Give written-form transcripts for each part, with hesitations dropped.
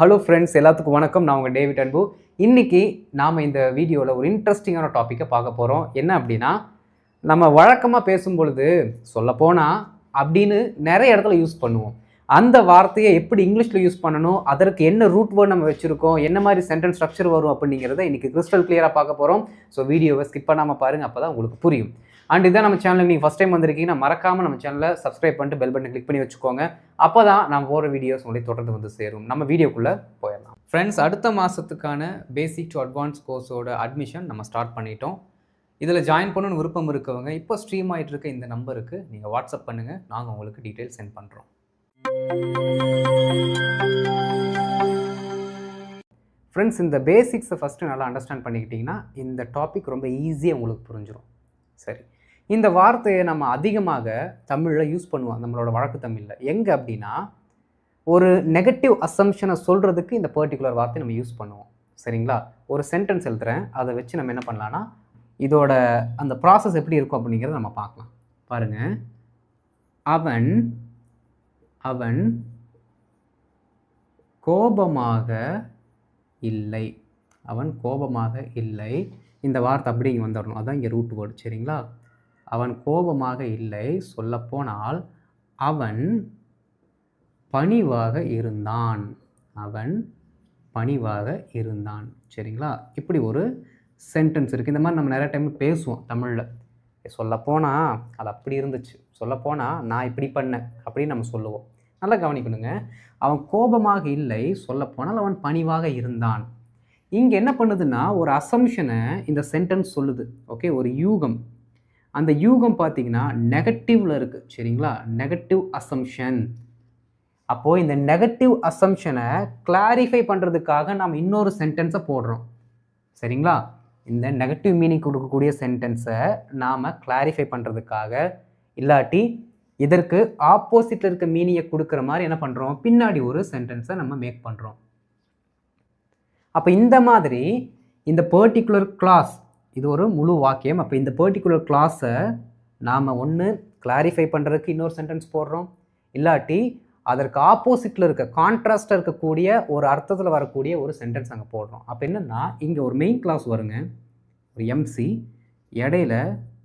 Hello friends, எல்லாத்துக்கும் வணக்கம். நான் உங்கள் டேவிட் அன்பு. இன்றைக்கி நாம் இந்த வீடியோவில் ஒரு இன்ட்ரெஸ்டிங்கான டாப்பிக்கை பார்க்க போகிறோம். என்ன அப்படின்னா, நம்ம வழக்கமாக பேசும்பொழுது சொல்லப்போனால் அப்படின்னு நிறைய இடத்துல யூஸ் பண்ணுவோம். அந்த வார்த்தையை எப்படி இங்கிலீஷில் யூஸ் பண்ணணும், அதற்கு என்ன ரூட் வேர்ட் நம்ம வச்சுருக்கோம், என்ன மாதிரி சென்டென்ஸ் ஸ்ட்ரக்சர் வரும் அப்படிங்கிறத இன்றைக்கி கிறிஸ்டல் கிளியராக பார்க்க போகிறோம். ஸோ வீடியோவை ஸ்கிப் பண்ணாமல் பாருங்கள், அப்போ தான் உங்களுக்கு புரியும். அண்ட் இதான் நம்ம சேனலுக்கு நீங்கள் ஃபஸ்ட் டைம் வந்திருக்கீங்கன்னா மறக்காமல் நம்ம சேனலை சப்ஸ்கிரைப் பண்ணிட்டு பெல் பட்டன் கிளிக் பண்ணி வச்சுக்கோங்க. அப்போ தான் நம்ம போகிற வீடியோஸ் உங்களுக்கு தொடர்ந்து வந்து சேரும். நம்ம வீடியோக்குள்ளே போயிடலாம். ஃப்ரெண்ட்ஸ், அடுத்த மாதத்துக்கான பேசிக் டு அட்வான்ஸ் கோர்ஸோட அட்மிஷன் நம்ம ஸ்டார்ட் பண்ணிட்டோம். இதில் ஜாயின் பண்ணணும்னு விருப்பம் இருக்கவங்க இப்போ ஸ்ட்ரீம் ஆகிட்டு இருக்க இந்த நம்பருக்கு நீங்கள் வாட்ஸ்அப் பண்ணுங்கள். நாங்கள் உங்களுக்கு டீட்டெயில்ஸ் சென்ட் பண்ணுறோம். ஃப்ரெண்ட்ஸ், இந்த பேசிக்ஸை ஃபஸ்ட்டு நல்லா அண்டர்ஸ்டாண்ட் பண்ணிக்கிட்டிங்கன்னா இந்த டாபிக் ரொம்ப ஈஸியாக உங்களுக்கு புரிஞ்சிடும். சரி, இந்த வார்த்தையை நம்ம அதிகமாக தமிழில் யூஸ் பண்ணுவோம், நம்மளோட வழக்கு தமிழில். எங்கே அப்படின்னா, ஒரு நெகட்டிவ் அசம்ஷனை சொல்கிறதுக்கு இந்த பர்டிகுலர் வார்த்தையை நம்ம யூஸ் பண்ணுவோம். சரிங்களா? ஒரு சென்டென்ஸ் எழுதுகிறேன், அதை வச்சு நம்ம என்ன பண்ணலான்னா, இதோட அந்த ப்ராசஸ் எப்படி இருக்கும் அப்படிங்கிறத நம்ம பார்க்கலாம். பாருங்கள், அவன் அவன் கோபமாக இல்லை. அவன் கோபமாக இல்லை. இந்த வார்த்தை அப்படி இங்கே வந்துடணும். அதான் இங்கே ரூட் வேர்டு. சரிங்களா? அவன் கோபமாக இல்லை. சொல்லப்போனால் அவன் பணிவாக இருந்தான். அவன் பணிவாக இருந்தான். சரிங்களா? இப்படி ஒரு சென்டென்ஸ் இருக்குது. இந்த மாதிரி நம்ம நிறைய டைம் பேசுவோம் தமிழில். சொல்லப்போனால் அது அப்படி இருந்துச்சு, சொல்லப்போனால் நான் இப்படி பண்ணேன் அப்படின்னு நம்ம சொல்லுவோம். நல்லா கவனிக்கணுங்க. அவன் கோபமாக இல்லை. சொல்லப்போனால் அவன் பணிவாக இருந்தான். இங்கே என்ன பண்ணுதுன்னா, ஒரு அசம்ஷனை இந்த சென்டென்ஸ் சொல்லுது. ஓகே, ஒரு யூகம். அந்த யூகம் பார்த்தீங்கன்னா நெகட்டிவில் இருக்குது. சரிங்களா? Negative assumption. அப்போது இந்த நெகட்டிவ் அசம்ஷனை கிளாரிஃபை பண்ணுறதுக்காக நாம் இன்னொரு சென்டென்ஸை போடுறோம். சரிங்களா? இந்த நெகட்டிவ் மீனிங் கொடுக்கக்கூடிய சென்டென்ஸை நாம் கிளாரிஃபை பண்ணுறதுக்காக, இல்லாட்டி இதற்கு ஆப்போசிட்டில் இருக்க மீனிங்கை கொடுக்குற மாதிரி என்ன பண்ணுறோம், பின்னாடி ஒரு சென்டென்ஸை நம்ம மேக் பண்ணுறோம். அப்போ இந்த மாதிரி இந்த பர்டிகுலர் கிளாஸ், இது ஒரு முழு வாக்கியம். அப்போ இந்த பர்டிகுலர் கிளாஸை நாம் ஒன்று கிளாரிஃபை பண்ணுறதுக்கு இன்னொரு சென்டென்ஸ் போடுறோம், இல்லாட்டி அதற்கு ஆப்போசிட்டில் இருக்க கான்ட்ராஸ்டாக இருக்கக்கூடிய ஒரு அர்த்தத்தில் வரக்கூடிய ஒரு சென்டென்ஸ் அங்கே போடுறோம். அப்போ என்னென்னா, இங்கே ஒரு மெயின் கிளாஸ் வருங்க, ஒரு எம்சி, இடையில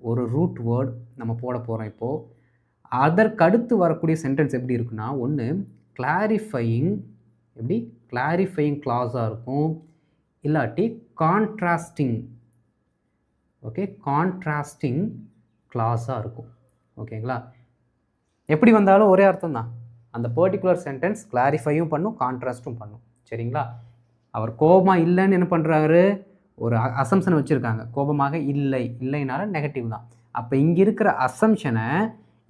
ஒரு ரூட் வேர்ட் நம்ம போட போகிறோம். இப்போது அதற்கடுத்து வரக்கூடிய சென்டென்ஸ் எப்படி இருக்குன்னா, ஒன்று கிளாரிஃபையிங், எப்படி கிளாரிஃபையிங் கிளாஸாக இருக்கும், இல்லாட்டி கான்ட்ராஸ்டிங். ஓகே, கான்ட்ராஸ்டிங் கிளாஸாக இருக்கும். ஓகேங்களா? எப்படி வந்தாலும் ஒரே அர்த்தம் தான். அந்த பர்டிகுலர் சென்டென்ஸ் கிளாரிஃபையும் பண்ணும், கான்ட்ராஸ்ட்டும் பண்ணும். சரிங்களா? அவர் கோபமாக இல்லைன்னு என்ன பண்ணுறாரு, ஒரு அசம்ஷனை வச்சுருக்காங்க. கோபமாக இல்லை, இல்லைனால நெகட்டிவ் தான். அப்போ இங்கே இருக்கிற அசம்ஷனை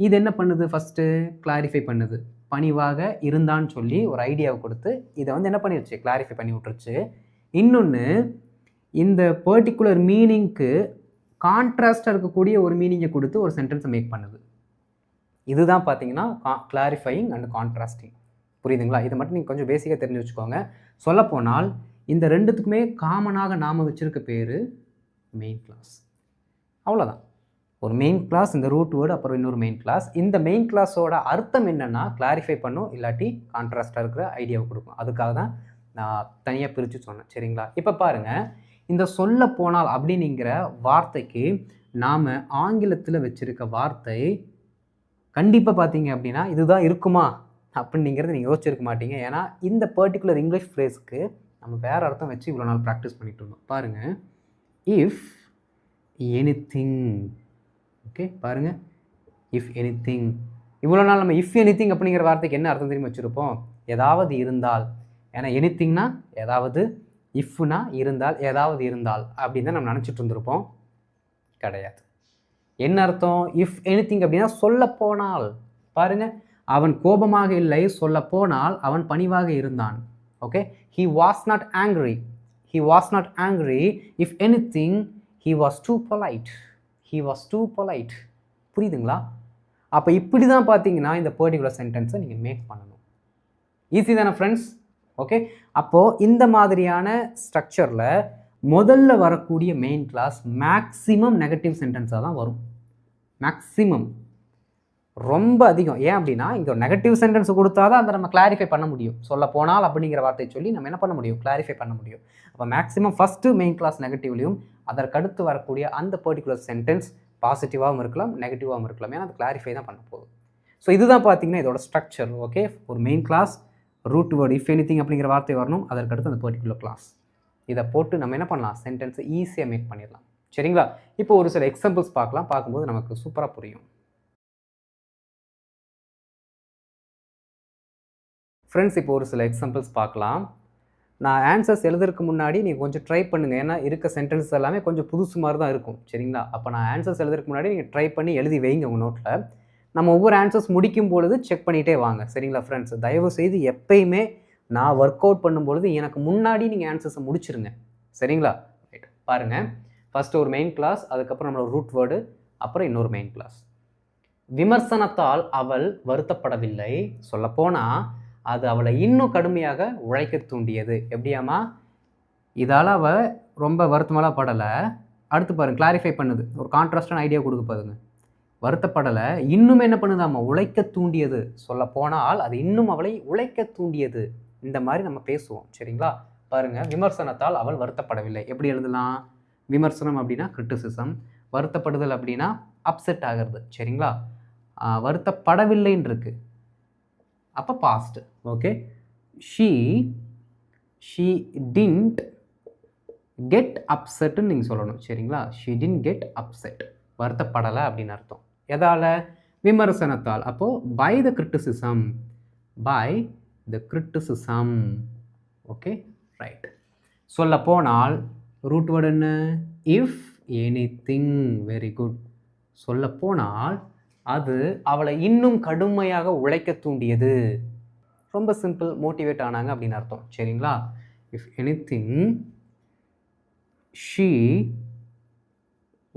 இது என்ன பண்ணுது, ஃபஸ்ட்டு கிளாரிஃபை பண்ணுது. பணிவாக இருந்தான்னு சொல்லி ஒரு ஐடியாவை கொடுத்து இதை வந்து என்ன பண்ணிடுச்சு, கிளாரிஃபை பண்ணி விட்டுருச்சு. இன்னொன்று, இந்த பர்டிகுலர் மீனிங்க்கு கான்ட்ராஸ்டாக இருக்கக்கூடிய ஒரு மீனிங்கை கொடுத்து ஒரு சென்டென்ஸை மேக் பண்ணுது. இதுதான் பார்த்தீங்கன்னா கிளாரிஃபையிங் அண்ட் கான்ட்ராஸ்டிங். புரியுதுங்களா? இதை மட்டும் நீங்கள் கொஞ்சம் பேசிக்காக தெரிஞ்சு வச்சுக்கோங்க. சொல்லப்போனால் இந்த ரெண்டுத்துக்குமே காமனாக நாம் வச்சுருக்க பேர் மெயின் கிளாஸ். அவ்வளோதான். ஒரு மெயின் கிளாஸ், இந்த ரூட் வேர்டு, அப்புறம் இன்னொரு மெயின் கிளாஸ். இந்த மெயின் கிளாஸோட அர்த்தம் என்னென்னா கிளாரிஃபை பண்ணும், இல்லாட்டி கான்ட்ராஸ்டாக இருக்கிற ஐடியாவை கொடுக்கும். அதுக்காக தான் நான் தனியாக பிரித்து சொன்னேன். சரிங்களா? இப்போ பாருங்கள், இந்த சொல்ல போனால் அப்படிங்கிற வார்த்தைக்கு நாம் ஆங்கிலத்தில் வச்சுருக்க வார்த்தை கண்டிப்பாக பார்த்தீங்க அப்படின்னா இதுதான் இருக்குமா அப்படிங்கிறத நீங்கள் யோசிச்சிருக்க மாட்டீங்க. ஏன்னா இந்த பர்டிகுலர் இங்கிலீஷ் ஃப்ரேஸ்க்கு நம்ம வேறு அர்த்தம் வச்சு இவ்வளோ நாள் ப்ராக்டிஸ் பண்ணிகிட்டு இருந்தோம். பாருங்கள், இஃப் எனிதிங். ஓகே, பாருங்கள், இஃப் எனிதிங். இவ்வளோ நாள் நம்ம இஃப் எனிதிங் அப்படிங்கிற வார்த்தைக்கு என்ன அர்த்தம் தெரியுமா வச்சுருப்போம், ஏதாவது இருந்தால். ஏன்னா எனிதிங்னா ஏதாவது, இஃப்னா இருந்தால், ஏதாவது இருந்தால் அப்படின்னு தான் நம்ம நினச்சிட்டு இருந்திருப்போம். கிடையாது. என்ன அர்த்தம், இஃப் எனிதிங் அப்படின்னா சொல்ல போனால். பாருங்கள், அவன் கோபமாக இல்லை, சொல்ல போனால் அவன் பணிவாக இருந்தான். Okay, he was not angry. He was not angry. If anything, he was too polite. He was too polite. புரியுதுங்களா? அப்போ இப்படி தான் பார்த்தீங்கன்னா இந்த பர்டிகுலர் சென்டென்ஸை நீங்கள் மேக் பண்ணணும். ஈஸி தானே ஃப்ரெண்ட்ஸ்? ஓகே, அப்போது இந்த மாதிரியான ஸ்ட்ரக்சரில் முதல்ல வரக்கூடிய மெயின் கிளாஸ் மேக்ஸிமம் நெகட்டிவ் சென்டென்ஸாக தான் வரும். மேக்ஸிமம். ரொம்ப அதிகம். ஏன் அப்படின்னா இங்கே ஒரு நெகட்டிவ் சென்டென்ஸ் கொடுத்தா தான் அதை நம்ம கிளாரிஃபை பண்ண முடியும். சொல்ல போனால் அப்படிங்கிற வார்த்தையை சொல்லி நம்ம என்ன பண்ண முடியும், கிளாரிஃபை பண்ண முடியும். அப்போ மேக்ஸிமம் ஃபஸ்ட்டு மெயின் கிளாஸ் நெகட்டிவ்லையும் அதற்கடுத்து வரக்கூடிய அந்த பர்டிகுலர் சென்டென்ஸ் பாசிட்டிவாகவும் இருக்கலாம், நெகட்டிவாகவும் இருக்கலாம். ஏன்னா அது கிளாரிஃபை தான் பண்ண போகுது. ஸோ இதுதான் பார்த்தீங்கன்னா இதோட ஸ்ட்ரக்சர். ஓகே, ஒரு main clause, root word if anything அப்படிங்கிற வார்த்தை வரணும், அதற்கடுத்து அந்த பர்டிகுலர் கிளாஸ். இதை போட்டு நம்ம என்ன பண்ணலாம், சென்டென்ஸை ஈஸியாக மேக் பண்ணிடலாம். சரிங்களா? இப்போ ஒரு சில எக்ஸாம்பிள்ஸ் பார்க்கலாம். பார்க்கும்போது நமக்கு சூப்பராக புரியும். ஃப்ரெண்ட்ஸ், இப்போ ஒரு சில எக்ஸாம்பிள்ஸ் பார்க்கலாம். நான் ஆன்சர்ஸ் எழுதுறதுக்கு முன்னாடி நீங்கள் கொஞ்சம் ட்ரை பண்ணுங்கள். ஏன்னா இருக்க சென்டென்ஸ் எல்லாமே கொஞ்சம் புதுசு மாதிரி தான் இருக்கும். சரிங்களா? அப்போ நான் ஆன்சர்ஸ் எழுதுறதுக்கு முன்னாடி நீங்கள் ட்ரை பண்ணி எழுதி வைங்க உங்கள் நோட்டில். நம்ம ஒவ்வொரு ஆன்சர்ஸ் முடிக்கும் பொழுது செக் பண்ணிகிட்டே வாங்க. சரிங்களா ஃப்ரெண்ட்ஸ்? தயவு செய்து எப்பயுமே நான் ஒர்க் அவுட் பண்ணும்பொழுது எனக்கு முன்னாடி நீங்கள் ஆன்சர்ஸை முடிச்சிருங்க. சரிங்களா? ரைட், பாருங்கள். ஃபஸ்ட்டு ஒரு மெயின் கிளாஸ், அதுக்கப்புறம் நம்மளோட ரூட் வேர்டு, அப்புறம் இன்னொரு மெயின் கிளாஸ். விமர்சனத்தால் அவள் வருத்தப்படவில்லை. சொல்லப்போனால் அது அவளை இன்னும் கடுமையாக உழைக்க தூண்டியது. எப்படியாமா? இதால் அவள் ரொம்ப வருத்தமெல்லாம் படலை. அடுத்து பாருங்கள், கிளாரிஃபை பண்ணுது, ஒரு கான்ட்ராஸ்டான ஐடியா கொடுக்க பாருங்க. வருத்தப்படலை, இன்னும் என்ன பண்ணுதாம்மா, உழைக்க தூண்டியது. சொல்ல போனால் அது இன்னும் அவளை உழைக்க தூண்டியது. இந்த மாதிரி நம்ம பேசுவோம். சரிங்களா? பாருங்கள், விமர்சனத்தால் அவள் வருத்தப்படவில்லை. எப்படி எழுதலாம்? விமர்சனம் அப்படின்னா கிரிட்டிசிசம், வருத்தப்படுதல் அப்படின்னா அப்செட் ஆகிறது. சரிங்களா? வருத்தப்படவில்லைன்னு இருக்கு, அப்போ past. Okay, she didn't get அப்செட்டுன்னு நீங்கள் சொல்லணும். சரிங்களா? ஷீ டிண்ட் கெட் அப்செட், வருத்தப்படலை அப்படின்னு அர்த்தம். எதால்? விமர்சனத்தால். அப்போது by the criticism, by the criticism. Okay, right. சொல்ல போனால் ரூட் வேர்டு என்ன? If anything. Very good. சொல்ல போனால் அது அவளை இன்னும் கடுமையாக உழைக்க தூண்டியது. ரொம்ப சிம்பிள், மோட்டிவேட் ஆனாங்க அப்படின்னு அர்த்தம். சரிங்களா? If anything she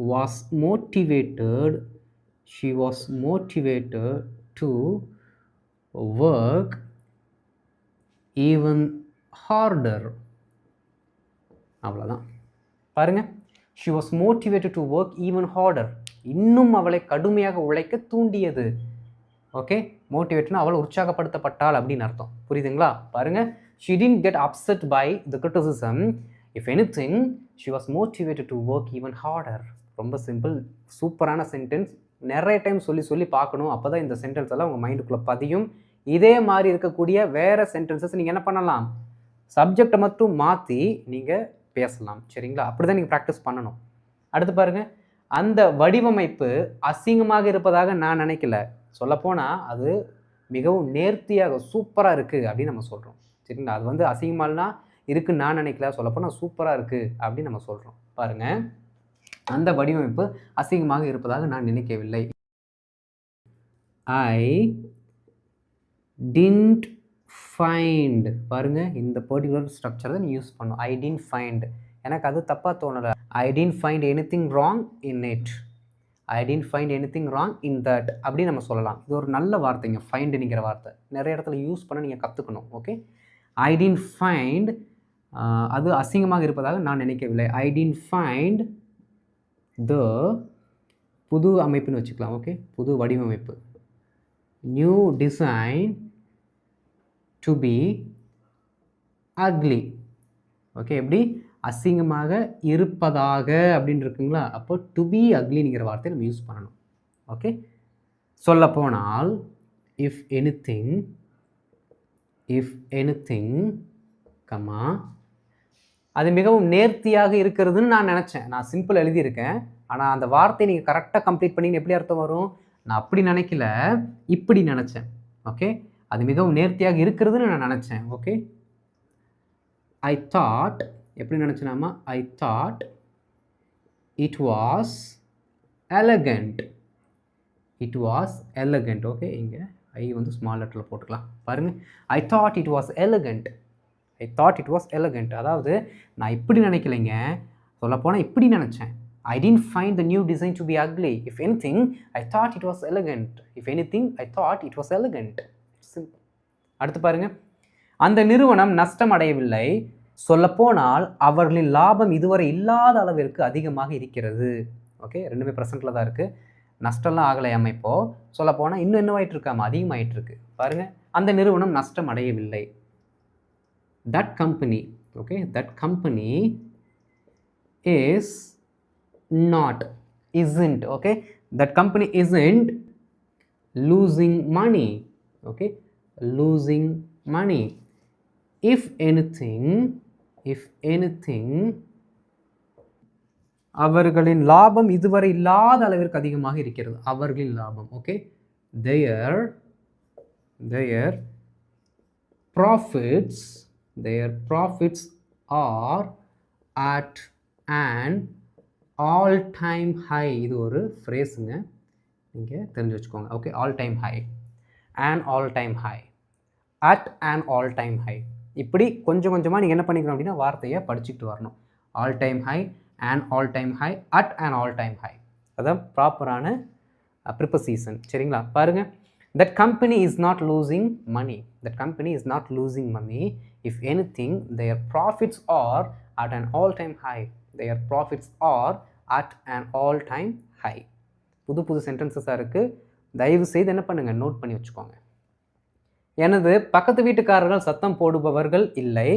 was motivated to work even harder. அவ்வளோதான். பாருங்க, she was motivated to work even harder. இன்னும் அவளை கடுமையாக உழைக்க தூண்டியது. ஓகே, மோட்டிவேட்னா அவள் உற்சாகப்படுத்தப்பட்டாள் அப்படின்னு அர்த்தம். புரியுதுங்களா? பாருங்க, she didn't get upset by the criticism. If anything, she was motivated to work even harder. ரொம்ப சிம்பிள், சூப்பரான சென்டென்ஸ். நிறைய டைம் சொல்லி பார்க்கணும். அப்போ தான் இந்த சென்டென்ஸ் எல்லாம் உங்கள் மைண்டுக்குள்ளே பதியும். இதே மாதிரி இருக்கக்கூடிய வேறு சென்டென்சஸ் நீங்கள் என்ன பண்ணலாம், சப்ஜெக்டை மட்டும் மாற்றி நீங்கள் பேசலாம். சரிங்களா? அப்படி தான் நீங்கள் ப்ராக்டிஸ் பண்ணணும். அடுத்து பாருங்கள், அந்த வடிவமைப்பு அசிங்கமாக இருப்பதாக நான் நினைக்கல. சொல்லப்போனால் அது மிகவும் நேர்த்தியாக சூப்பராக இருக்குது அப்படின்னு நம்ம சொல்கிறோம். சரிங்களா? அது வந்து அசிங்கமாலாம் இருக்குன்னு நான் நினைக்கல, சொல்லப்போனால் சூப்பராக இருக்குது அப்படின்னு நம்ம சொல்கிறோம். பாருங்கள், அந்த வடிவமைப்பு அசிங்கமாக இருப்பதாக நான் நினைக்கவில்லை. ஐ டிண்ட் ஃபைண்ட். பாருங்கள், இந்த பர்டிகுலர் ஸ்ட்ரக்சர் தான் நீ யூஸ் பண்ணும். ஐ டிண்ட் ஃபைண்ட், எனக்கு அது தப்பாக தோணலை. I didn't find anything wrong in it. I didn't find anything wrong in that அப்படின்னு நம்ம சொல்லலாம். இது ஒரு நல்ல வார்த்தைங்க, ஃபைண்டுங்கிற வார்த்தை. நிறைய இடத்துல யூஸ் பண்ண நீங்கள் கற்றுக்கணும். ஓகே, ஐ டிண்ட் ஃபைண்ட், அது அசிங்கமாக இருப்பதாக நான் நினைக்கவில்லை. ஐ டிண்ட் ஃபைண்ட் த, புது அமைப்புன்னு வச்சுக்கலாம். ஓகே, புது வடிவமைப்பு, new design to be ugly. Okay, எப்படி? அசிங்கமாக இருப்பதாக அப்படின்னு இருக்குங்களா? அப்போ டு பி அக்லிங்கிற வார்த்தையை நம்ம யூஸ் பண்ணணும். ஓகே, சொல்ல போனால் இஃப் எனிதிங் கமா, அது மிகவும் நேர்த்தியாக இருக்கிறதுன்னு நான் நினச்சேன். நான் சிம்பிள் எழுதியிருக்கேன், ஆனால் அந்த வார்த்தையை நீங்கள் கரெக்டாக கம்ப்ளீட் பண்ணி எப்படி அர்த்தம் வரும்? நான் அப்படி நினைக்கல, இப்படி நினச்சேன். ஓகே, அது மிகவும் நேர்த்தியாக இருக்கிறதுன்னு நான் நினச்சேன். ஓகே, ஐ தாட், எப்படி நினச்சேனாமா? I thought it was elegant. It was elegant. Okay, இங்கே ஐ வந்து ஸ்மால் லெட்டரில் போட்டுக்கலாம். பாருங்கள், I thought it was elegant. I thought it was elegant, அதாவது நான் இப்படி நினைக்கலைங்க, சொல்லப்போனால் இப்படி நினச்சேன். I didn't find the new design to be ugly. If anything I thought it was elegant. If anything I thought it was elegant. Simple. அடுத்து பாருங்கள், அந்த நிறுவனம் நஷ்டம் அடையவில்லை. சொல்லப்போனால் அவர்களின் லாபம் இதுவரை இல்லாத அளவிற்கு அதிகமாக இருக்கிறது. ஓகே, ரெண்டுமே ப்ரெசென்ட்டில் தான் இருக்குது. நஷ்டம்லாம் ஆகலையாம இப்போது சொல்லப்போனால் இன்னும் என்னவாயிட்டு இருக்காம அதிகமாகிட்டு இருக்கு பாருங்கள். அந்த நிறுவனம் நஷ்டம் அடையவில்லை. That company okay that company is not isn't okay that company isn't losing money okay losing money if anything அவர்களின் லாபம் இதுவரை இல்லாத அளவிற்கு அதிகமாக இருக்கிறது. அவர்களின் லாபம் okay their profits are at an all time high. இது ஒரு ஃப்ரேஸுங்க, நீங்கள் தெரிஞ்சு வச்சுக்கோங்க okay. all time high and all time high at an all time high. இப்படி கொஞ்சம் கொஞ்சமாக நீங்கள் என்ன பண்ணிக்கணும் அப்படின்னா வார்த்தையை படிச்சுக்கிட்டு வரணும். all time high and all time high at an all time high அதான் ப்ராப்பரான ப்ரிப்போசிஷன். சரிங்களா? பாருங்கள். that company is not losing money. that company is not losing money. if anything their profits are at an all time high. their profits are at an all time high. புது புது சென்டென்சஸாக இருக்குது. தயவு செய்து என்ன பண்ணுங்கள், note பண்ணி வச்சுக்கோங்க. எனது பக்கத்து வீட்டுக்காரர்கள் சத்தம் போடுபவர்கள் இல்லை.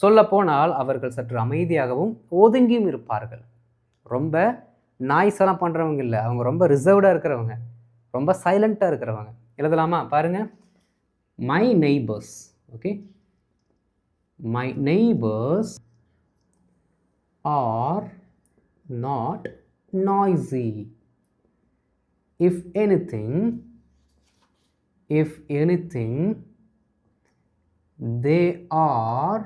சொல்லப்போனால் அவர்கள் சற்று அமைதியாகவும் ஒதுங்கியும் இருப்பார்கள். ரொம்ப நாய்ஸெல்லாம் பண்ணுறவங்க இல்லை, அவங்க ரொம்ப ரிசர்வ்டாக இருக்கிறவங்க, ரொம்ப சைலண்ட்டாக இருக்கிறவங்க. எழுதலாமா? பாருங்கள். My neighbours okay my neighbours are not noisy. if anything they are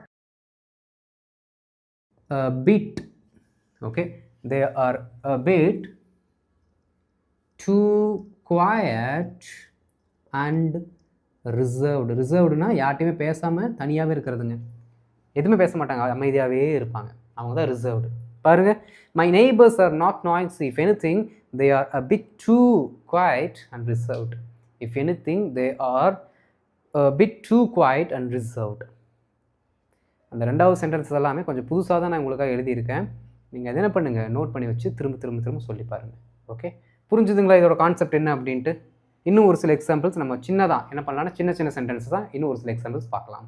a bit okay they are a bit too quiet and ரிசர்வ்டுனா யார்ட்டையுமே பேசாமல் தனியாகவே இருக்கிறதுங்க. எதுவுமே பேச மாட்டாங்க, அமைதியாகவே இருப்பாங்க. அவங்க தான் ரிசர்வ்டு. பாருங்க. my neighbors are not noisy. if anything they are a bit too quiet and reserved. if anything they are a bit too quiet and reserved. அந்த ரெண்டாவது சென்டென்ஸ் எல்லாமே கொஞ்சம் புதுசாக தான் நான் உங்களுக்காக எழுதியிருக்கேன். நீங்கள் அதை என்ன பண்ணுங்கள், நோட் பண்ணி வச்சு திரும்ப சொல்லி பாருங்கள். ஓகே, புரிஞ்சுதுங்களா இதோட கான்செப்ட் என்ன அப்படின்ட்டு? இன்னும் ஒரு சில எக்ஸாம்பிள்ஸ் நம்ம சின்னதாக என்ன பண்ணலாம்னா சின்ன சென்டென்ஸ் தான் இன்னும் ஒரு சில எக்ஸாம்பிள்ஸ் பார்க்கலாம்.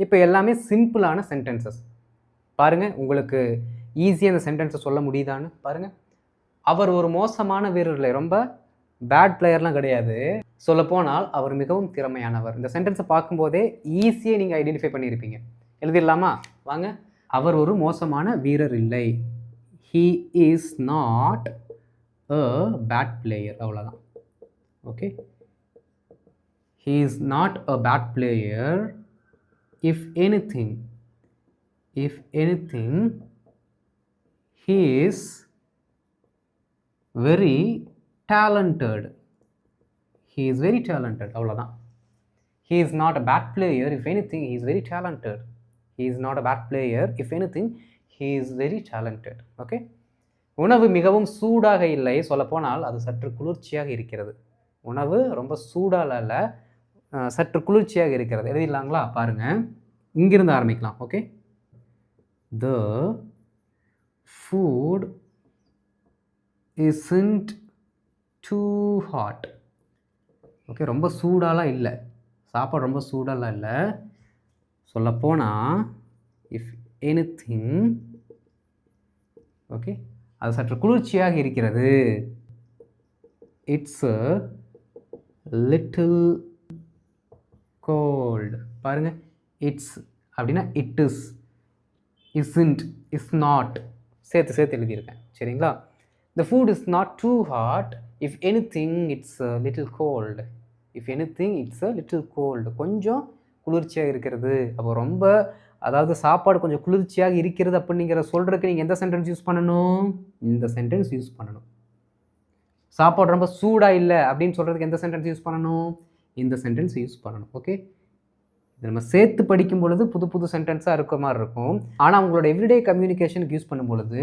இப்போ எல்லாமே சிம்பிளான சென்டென்சஸ். பாருங்கள், உங்களுக்கு ஈஸியாக அந்த சென்டென்ஸை சொல்ல முடியுதான்னு பாருங்கள். அவர் ஒரு மோசமான வீரர் இல்லை, ரொம்ப பேட் பிளேயர்லாம் கிடையாது. சொல்லப்போனால் அவர் மிகவும் திறமையானவர். இந்த சென்டென்ஸை பார்க்கும்போதே ஈஸியாக நீங்கள் ஐடென்டிஃபை பண்ணியிருப்பீங்க. எழுதிடலாமா? வாங்க. அவர் ஒரு மோசமான வீரர் இல்லை. he is not a bad player. அவ்வளோதான். Okay, he is not a bad player. if anything he is very talented. he is very talented. அவ்வளோதான். he is not a bad player. if anything he is very talented. he is not a bad player. if anything he is very talented. Okay, உணவு மிகவும் சூடாக இல்லை. சொல்லப்போனால் அது சற்று குளிர்ச்சியாக இருக்கிறது. உணவு ரொம்ப சூடாக இல்லை, சற்று குளிர்ச்சியாக இருக்கிறது. எழுதிடலாங்களா? பாருங்கள், இங்கிருந்து ஆரம்பிக்கலாம். Okay, the food isn't too hot. Okay, ரொம்ப சூடாலாம் இல்லை, சாப்பாடு ரொம்ப சூடாலாம் இல்லை. சொல்லப்போனால் இஃப் எனிதிங் ஓகே அது சற்று குளிர்ச்சியாக இருக்கிறது. It's a little cold. பாருங்கள், இட்ஸ் அப்படின்னா it is, isn't, is not சேர்த்து எழுதியிருக்கேன். சரிங்களா? The food is not too hot. If anything it's a little cold. If anything it's a little cold. கொஞ்சம் குளிர்ச்சியாக இருக்கிறது. அப்போ ரொம்ப, அதாவது சாப்பாடு கொஞ்சம் குளிர்ச்சியாக இருக்கிறது அப்படிங்கிற சொல்கிறதுக்கு நீங்கள் எந்த சென்டென்ஸ் யூஸ் பண்ணணும்? இந்த சென்டென்ஸ் யூஸ் பண்ணணும். சாப்பாடு ரொம்ப சூடாக இல்லை அப்படின்னு சொல்கிறதுக்கு எந்த சென்டென்ஸ் யூஸ் பண்ணணும்? இந்த சென்டென்ஸ் யூஸ் பண்ணணும். ஓகே, இது நம்ம சேர்த்து படிக்கும் பொழுது புது சென்டென்ஸாக இருக்க மாதிரி இருக்கும். ஆனால் உங்களோட எவ்ரிடே கம்யூனிகேஷனுக்கு யூஸ் பண்ணும் பொழுது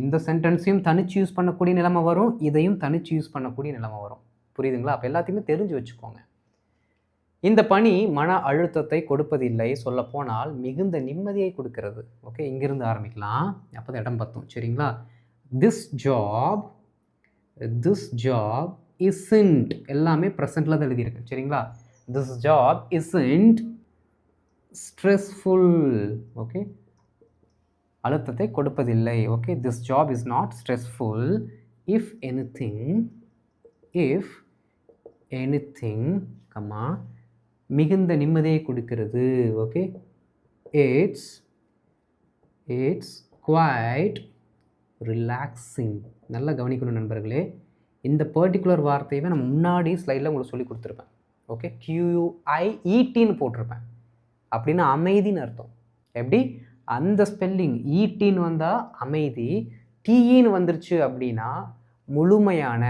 இந்த சென்டென்ஸையும் தனிச்சு யூஸ் பண்ணக்கூடிய நிலைமை வரும், இதையும் தனிச்சு யூஸ் பண்ணக்கூடிய நிலைமை வரும். புரியுதுங்களா? அப்போ எல்லாத்தையுமே தெரிஞ்சு வச்சுக்கோங்க. இந்த பணி மன அழுத்தத்தை கொடுப்பதில்லை, சொல்லப்போனால் மிகுந்த நிம்மதியை கொடுக்கிறது. ஓகே, இங்கிருந்து ஆரம்பிக்கலாம், அப்போ தான் இடம் பத்தும். சரிங்களா? திஸ் ஜாப் isn't எல்லாமே ப்ரெசென்ட்டில் தான் எழுதியிருக்கு. சரிங்களா? This job isn't stressful. Okay, அழுத்தத்தை கொடுப்பதில்லை. Okay, this job is not stressful. If anything comma மிகுந்த நிம்மதியை கொடுக்கிறது. Okay, it's quite relaxing. நல்லா கவனிக்கணும் நண்பர்களே, இந்த பர்டிகுலர் வார்த்தையை நான் முன்னாடி ஸ்லைடில் உங்களுக்கு சொல்லி கொடுத்துருப்பேன். ஓகே, QUIETன்னு போட்டிருப்பேன். அப்படின்னா அமைதின்னு அர்த்தம். எப்படி? அந்த ஸ்பெல்லிங் ஈட்டின்னு வந்தால் அமைதி, டீன்னு வந்துருச்சு அப்படின்னா முழுமையான,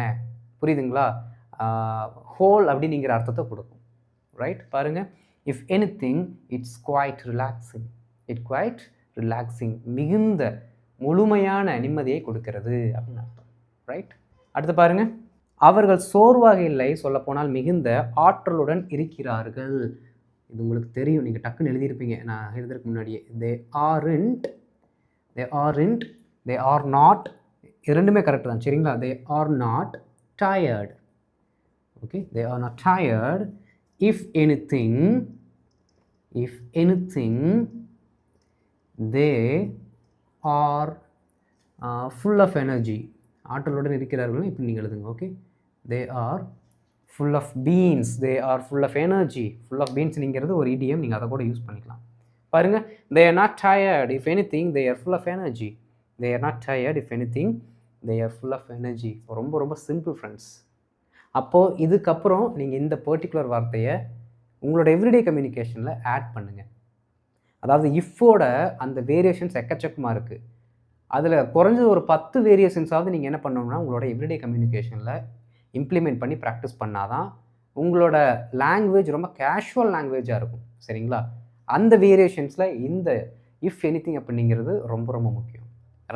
புரியுதுங்களா, ஹோல் அப்படிங்கிற அர்த்தத்தை கொடுக்கும். ரைட்? பாருங்கள், if anything it's quite relaxing, மிகுந்த முழுமையான நிம்மதியை கொடுக்கிறது அப்படின்னு அர்த்தம். ரைட்? அடுத்து பாருங்கள், அவர்கள் சோர்வாக இல்லை, சொல்லப்போனால் மிகுந்த ஆற்றலுடன் இருக்கிறார்கள். இது உங்களுக்கு தெரியும், நீங்கள் டக்குன்னு எழுதியிருப்பீங்க நான் எழுதுறதுக்கு முன்னாடியே. தே ஆர் நாட், இரண்டுமே கரெக்ட் தான். சரிங்களா? They are not tired. Okay, they are not tired. If anything they are full of energy. ஆற்றலுடன் இருக்கிறார்கள் இப்படி நீங்கள் எழுதுங்க. Okay, they are full of beans, they are full of energy. Full of பீன்ஸ்ங்கிறது ஒரு இடியம், நீங்கள் அதை கூட யூஸ் பண்ணிக்கலாம். பாருங்கள், they are not tired if anything they are full of energy. They are not tired if anything they are full of energy. ரொம்ப ரொம்ப simple friends. அப்போது இதுக்கப்புறம் நீங்கள் இந்த பர்டிகுலர் வார்த்தையை உங்களோட எவ்ரிடே கம்யூனிகேஷனில் ஆட் பண்ணுங்கள். அதாவது இஃபோட அந்த வேரியேஷன்ஸ் எக்கச்சக்கமாக இருக்குது. அதில் குறைஞ்சது ஒரு 10 வேரியேஷன்ஸாவது நீங்கள் என்ன பண்ணணும்னா உங்களோட எவ்ரிடே கம்யூனிகேஷனில் இம்ப்ளிமெண்ட் பண்ணி ப்ராக்டிஸ் பண்ணால் தான் உங்களோட லாங்குவேஜ் ரொம்ப கேஷுவல் லாங்குவேஜாக இருக்கும். சரிங்களா? அந்த வேரியேஷன்ஸில் இந்த இஃப் எனிதிங் அப்படிங்கிறது ரொம்ப ரொம்ப முக்கியம்.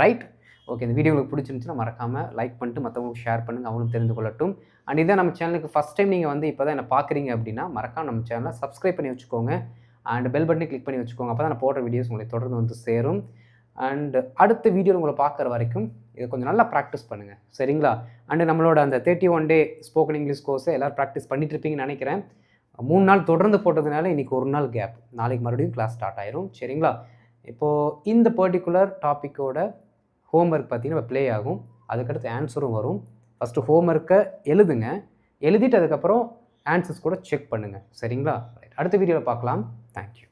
ரைட்? ஓகே, இந்த வீடியோ உங்களுக்கு பிடிச்சிருந்துச்சுன்னா மறக்காமல் லைக் பண்ணிட்டு மற்றவங்களுக்கு ஷேர் பண்ணுங்கள், அவங்களும் தெரிந்து கொள்ளட்டும். அண்ட் இதான் நம்ம சேனலுக்கு ஃபஸ்ட் டைம் நீங்கள் வந்து இப்போ தான் என்ன பார்க்குறீங்க அப்படின்னா மறக்காம நம்ம சேனலை சப்ஸ்கிரைப் பண்ணி வச்சுக்கோங்க. அண்ட் பெல் பட்டனை கிளிக் பண்ணி வச்சுக்கோங்க. அப்போ தான் நான் போடுற வீடியோஸ் உங்களுக்கு தொடர்ந்து வந்து சேரும். அண்ட் அடுத்த வீடியோ உங்களை பார்க்குற வரைக்கும் இதை கொஞ்சம் நல்லா ப்ராக்டிஸ் பண்ணுங்கள். சரிங்களா? அண்டு நம்மளோட அந்த 31 டே ஸ்போக்கன் இங்கிலீஷ் கோர்ஸை எல்லோரும் ப்ராக்டிஸ் பண்ணிட்டு இருப்பீங்கன்னு நினைக்கிறேன். 3 நாள் தொடர்ந்து போட்டதுனால இன்றைக்கி ஒரு நாள் கேப், நாளைக்கு மறுபடியும் கிளாஸ் ஸ்டார்ட் ஆயிரும். சரிங்களா? இப்போது இந்த பர்டிகுலர் டாப்பிக்கோட ஹோம்ஒர்க் பார்த்தீங்கன்னா ப்ளே ஆகும், அதுக்கடுத்து ஆன்சரும் வரும். ஃபஸ்ட்டு ஹோம்ஒர்க்கை எழுதுங்க, எழுதிட்டு அதுக்கப்புறம் ஆன்சர்ஸ் கூட செக் பண்ணுங்கள். சரிங்களா? அடுத்த வீடியோவில் பார்க்கலாம். தேங்க்யூ.